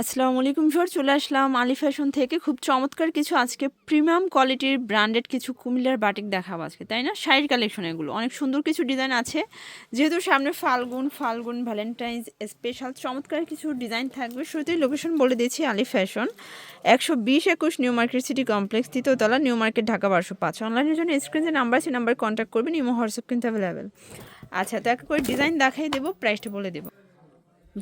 আসসালামু আলাইকুম ভিউয়ার, চলে আসলাম আলী ফ্যাশন থেকে। খুব চমৎকার কিছু আজকে প্রিমিয়াম কোয়ালিটির ব্র্যান্ডেড কিছু কুমিল্লার বাটিক দেখাবো আজকে, তাই না? শাড়ির কালেকশন এগুলো অনেক সুন্দর কিছু ডিজাইন আছে। যেহেতু সামনে ফাল্গুন ভ্যালেন্টাইন্স স্পেশাল চমৎকার কিছু ডিজাইন থাকবে। শুরুতেই লোকেশন বলে দিয়েছি, Ali fashion 120-21 new market city complex, তৃতীয়তলা, নিউ মার্কেট, ঢাকা 1205। অনলাইনের জন্য স্ক্রিনে নাম্বার আছে, নাম্বারে কন্ট্যাক্ট করবেন। ইমো হোয়াটসঅ্যাপ কিন্তু অ্যাভেলেবেল। আচ্ছা, তো এক করে ডিজাইন দেখাই দেবো, প্রাইসটা বলে দেবো।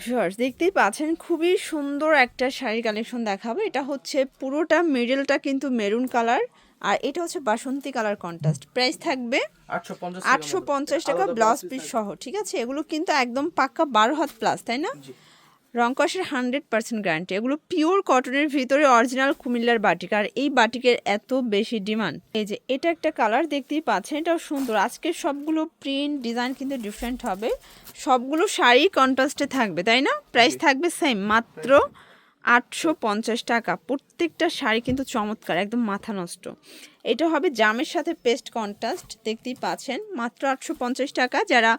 ভিউয়ার্স, দেখতেই পাচ্ছেন খুবই সুন্দর একটা শাড়ি কালেকশন দেখাবো। এটা হচ্ছে পুরোটা মিডলটা কিন্তু মেরুন কালার, আর এটা হচ্ছে বাসন্তী কালার কন্ট্রাস্ট। প্রাইস থাকবে 850 টাকা, ব্লাউজ পিস সহ। ঠিক আছে, এগুলো কিন্তু একদম পাক্কা 12 হাত প্লাস, তাই না? রংকশের 100% গ্যারান্টি। এগুলো পিওর কটনের ভিতরে অরিজিনাল কুমিল্লার বাটিক, আর এই বাটিকের এত বেশি ডিমান্ড। এই যে এটা একটা কালার দেখতেই পাচ্ছেন, এটাও সুন্দর। আজকের সবগুলো প্রিন্ট ডিজাইন কিন্তু ডিফারেন্ট হবে, সবগুলো শাড়ি কন্ট্রাস্টে থাকবে, তাই না? প্রাইস থাকবে সেম, মাত্র 850 টাকা। প্রত্যেকটা শাড়ি কিন্তু চমৎকার, একদম মাথা নষ্ট। এটা হবে জামের সাথে পেস্ট কন্ট্রাস্ট, দেখতেই পাচ্ছেন, মাত্র 850 টাকা। যারা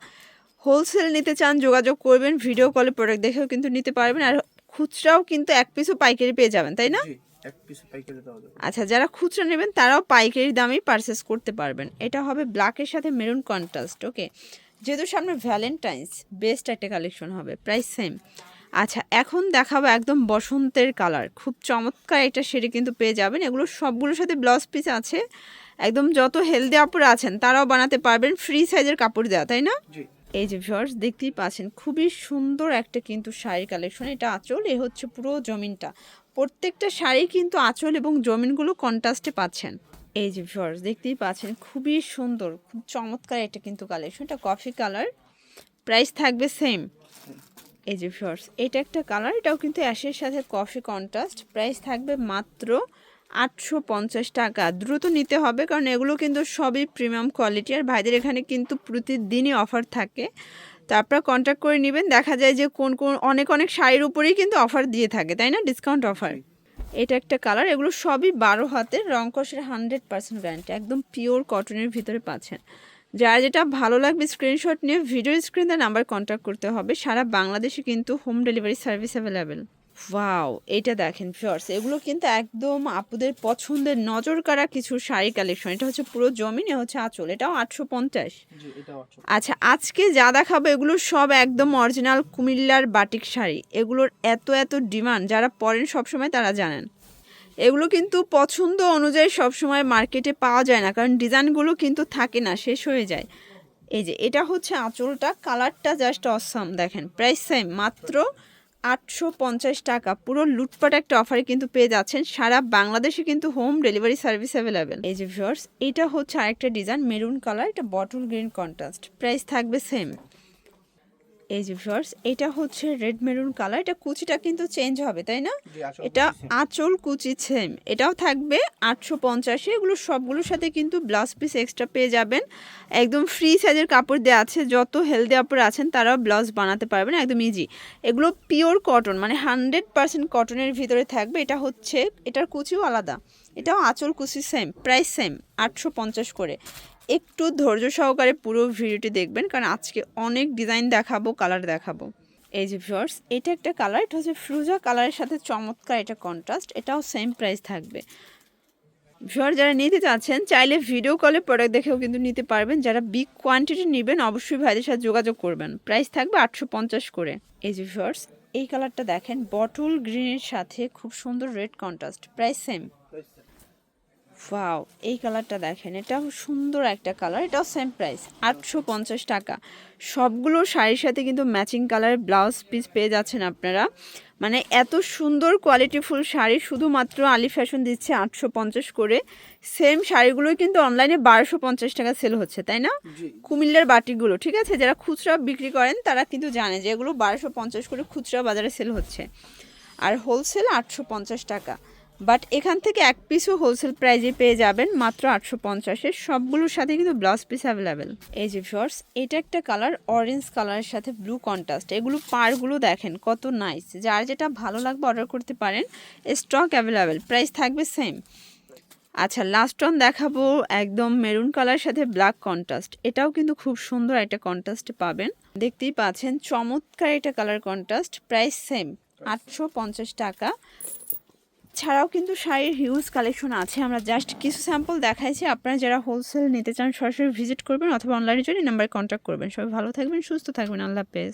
হোলসেল নিতে চান যোগাযোগ করবেন, ভিডিও কলে প্রোডাক্ট দেখেও কিন্তু নিতে পারবেন। আর খুচরাও কিন্তু এক পিসও পাইকারি পেয়ে যাবেন, তাই না? আচ্ছা, যারা খুচরা নেবেন তারাও পাইকারি দামেই পারচেস করতে পারবেন। এটা হবে ব্ল্যাকের সাথে মেরুন কন্ট্রাস্ট। ওকে, যেহেতু সামনে ভ্যালেন্টাইন্স, বেস্ট একটা কালেকশন হবে, প্রাইস সেম। আচ্ছা, এখন দেখাবো একদম বসন্তের কালার, খুব চমৎকার একটা শেডে কিন্তু পেয়ে যাবেন। এগুলো সবগুলোর সাথে ব্লাউজ পিস আছে। একদম যত হেলদি আপুরা আছেন তারাও বানাতে পারবেন, ফ্রি সাইজের কাপড় দেওয়া, তাই না? এই যে ভিউয়ার্স, দেখতেই পাচ্ছেন খুবই সুন্দর একটা কিন্তু শাড়ির কালেকশন। এটা আঁচল, এ হচ্ছে পুরো জমিনটা। প্রত্যেকটা শাড়ি কিন্তু আঁচল এবং জমিনগুলো কন্ট্রাস্টে পাচ্ছেন। এই যে ভিউয়ার্স, দেখতেই পাচ্ছেন খুবই সুন্দর, খুব চমৎকার একটা কিন্তু কালেকশন। এটা কফি কালার, প্রাইস থাকবে সেম। এই যে ভিউয়ার্স, এটা একটা কালার, এটাও কিন্তু অ্যাশের সাথে কফি কন্ট্রাস্ট। প্রাইস থাকবে মাত্র 850 টাকা। দ্রুত নিতে হবে, কারণ এগুলো কিন্তু সবই প্রিমিয়াম কোয়ালিটি, আর ভাইদের এখানে কিন্তু প্রতিদিনই অফার থাকে। তারপর কন্ট্যাক্ট করে নেবেন। দেখা যায় যে কোন অনেক শাড়ির উপরেই কিন্তু অফার দিয়ে থাকে, তাই না? Discount offer. এটা একটা কালার, এগুলো সবই 12 হাতের, রংকশের 100% গ্যারান্টি, একদম পিওর কটনের ভিতরে পাচ্ছেন। যার যেটা ভালো লাগবে স্ক্রিনশট নিয়ে ভিডিও স্ক্রিনে নাম্বার কন্ট্যাক্ট করতে হবে। সারা বাংলাদেশে কিন্তু home delivery service available. Wow, এটা দেখেন ভিউয়ার্স, এগুলো কিন্তু একদম আপুদের পছন্দের নজর কাড়া কিছু শাড়ি কালেকশন। এটা হচ্ছে পুরো জমিন, এ হচ্ছে আঁচল, এটাও 850। আচ্ছা, আজকে যা দেখাবো এগুলো সব একদম অরিজিনাল কুমিল্লার বাটিক শাড়ি। এগুলোর এত ডিমান্ড, যারা পরেন সবসময় তারা জানেন। এগুলো কিন্তু পছন্দ অনুযায়ী সবসময় মার্কেটে পাওয়া যায় না, কারণ ডিজাইনগুলো কিন্তু থাকে না, শেষ হয়ে যায়। এই যে এটা হচ্ছে আঁচলটা, কালারটা জাস্ট অসাম। দেখেন প্রাইস সেম, মাত্র 850 টাকা। পুরো লুটপাট একটা অফারে কিন্তু পেয়ে যাচ্ছেন। সারা বাংলাদেশে কিন্তু হোম ডেলিভারি সার্ভিস অ্যাভেলেবেল। এই যে ভিউয়ার্স, এটা হচ্ছে আরেকটা ডিজাইন, মেরুন কালার, এটা বটল গ্রিন কন্ট্রাস্ট। প্রাইস থাকবে সেম। এই যে ভিউয়ার্স, এটা হচ্ছে রেড মেরুন কালার, এটা কুচিটা কিন্তু চেঞ্জ হবে, তাই না? এটা আঁচল কুচি সেম, এটাও থাকবে 850। এগুলো সবগুলোর সাথে কিন্তু ব্লাউজ পিস এক্সট্রা পেয়ে যাবেন। একদম ফ্রি সাইজের কাপড় দেওয়া আছে, যত হেলদি আপুর আছেন তারাও ব্লাউজ বানাতে পারবেন, একদম ইজি। এগুলো পিওর কটন, মানে 100% কটনের ভিতরে থাকবে। এটা হচ্ছে, এটার কুচিও আলাদা, এটাও আঁচল কুচি সেম, প্রাইস সেম, 850 করে। একটু ধৈর্য সহকারে পুরো ভিডিওটি দেখবেন, কারণ আজকে অনেক ডিজাইন দেখাবো, কালার দেখাবো। এই যে ভিউয়ার্স, এটা একটা কালার, এটা হচ্ছে ফ্রুজা কালারের সাথে চমৎকার এটা কন্ট্রাস্ট, এটাও সেম প্রাইস থাকবে। ভিউয়ার, যারা নিতে চাচ্ছেন চাইলে ভিডিও কলে প্রোডাক্ট দেখেও কিন্তু নিতে পারবেন। যারা বিগ কোয়ান্টিটি নেবেন অবশ্যই ভাইদের সাথে যোগাযোগ করবেন। প্রাইস থাকবে 850 করে। এই যে ভিউয়ার্স, এই কালারটা দেখেন, বটল গ্রিনের সাথে খুব সুন্দর red contrast, price same. Wow, এই কালারটা দেখেন, এটাও সুন্দর একটা কালার, এটাও সেম প্রাইস, 850 টাকা। সবগুলো শাড়ির সাথে কিন্তু ম্যাচিং কালারের ব্লাউজ পিস পেয়ে যাচ্ছেন আপনারা। মানে এত সুন্দর কোয়ালিটিফুল শাড়ি শুধুমাত্র আলী ফ্যাশন দিচ্ছে 850 করে। সেম শাড়িগুলোই কিন্তু অনলাইনে 1250 টাকা সেল হচ্ছে, তাই না? কুমিল্লার বাটিকগুলো, ঠিক আছে, যারা খুচরা বিক্রি করেন তারা কিন্তু জানে যে এগুলো 1250 করে খুচরা বাজারে সেল হচ্ছে, আর হোলসেল 850 টাকা। বাট এখান থেকে এক পিসও হোলসেল প্রাইজে পেয়ে যাবেন মাত্র 850-এর। সবগুলোর সাথে কিন্তু ব্লাউজ পিস অ্যাভেলেবেল। এই যে ভিউয়ার্স, এটা একটা কালার, অরেঞ্জ কালারের সাথে ব্লু কন্ট্রাস্ট। এগুলো পারগুলো দেখেন কত নাইস, যার যেটা ভালো লাগবে অর্ডার করতে পারেন, স্টক অ্যাভেলেবেল, প্রাইস থাকবে সেম। আচ্ছা, লাস্ট ওয়ান দেখাবো, একদম মেরুন কালার সাথে ব্ল্যাক কন্ট্রাস্ট। এটাও কিন্তু খুব সুন্দর একটা কন্ট্রাস্ট পাবেন, দেখতেই পাচ্ছেন, চমৎকার একটা কালার কন্ট্রাস্ট, প্রাইস সেম। 850 টাকা। ছাড়াও কিন্তু শাড়ির হিউজ কালেকশন আছে, আমরা জাস্ট কিছু স্যাম্পল দেখাইছি। আপনারা যারা হোলসেল নিতে চান সরাসরি ভিজিট করবেন অথবা অনলাইনে জন্য নাম্বারে কন্ট্যাক্ট করবেন। সবাই ভালো থাকবেন, সুস্থ থাকবেন, আল্লাহ হাফেজ।